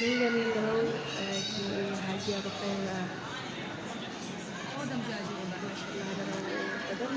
Mingga minggu ki haji apa kaya masyaallah darah kadang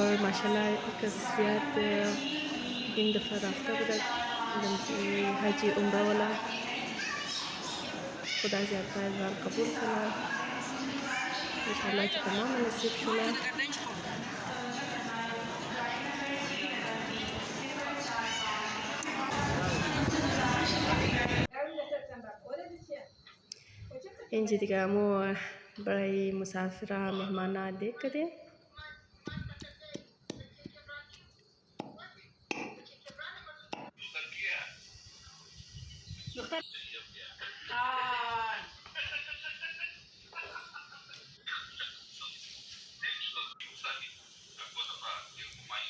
और माशाल्लाह कसियत इन दफ़ा राफ्ता बदक दमची हाजी उम्रा वाला खुदा ज़्यादा ज़ाल कबूल करा इंशाल्लाह कि तमाम नसीब शुला इंजी दिगामो बड़ाई मुसाफिरा मेहमाना देख कदे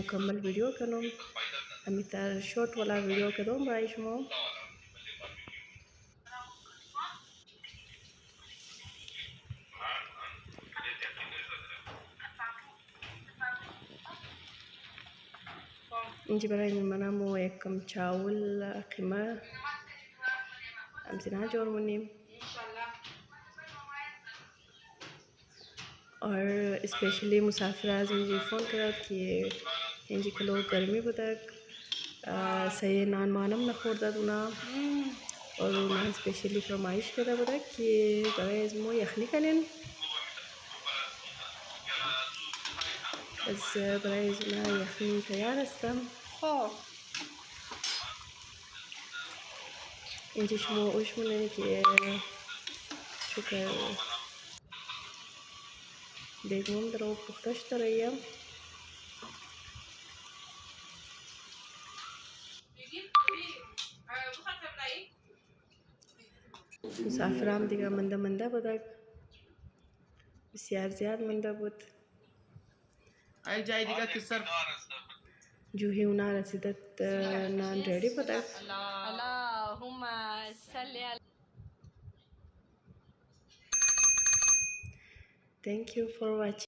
मुकम्मल वीडियो करूँ अमितार शॉर्ट वाला वीडियो करूँ बड़ा इसमें इंजी बड़ा इन मना मो एक कम चावल कीमा अमसिना जोर मुनीम और स्पेशली मुसाफिरा इंजी फ़ोन करा कि इंजी को लोग गर्मी बतक सही नान मानम न खोदा दुना और नान स्पेशली फरमाइश करा बतक कि बड़ा इसमो यखनी करें बस बड़ा इसना यखनी तैयार अस्तं इंजी शमो उशमने कि शुक्र देखूं दरो पुख्तश तरैया मुसाफिराम दिगा मंदा मंदा बदक बसियार ज़्यादा मंदा बुत आई जाए दिगा किसर जूही उना रसीदत नान रेडी बदक अल्लाहुम्मा सल्ली थैंक यू फॉर वाचिंग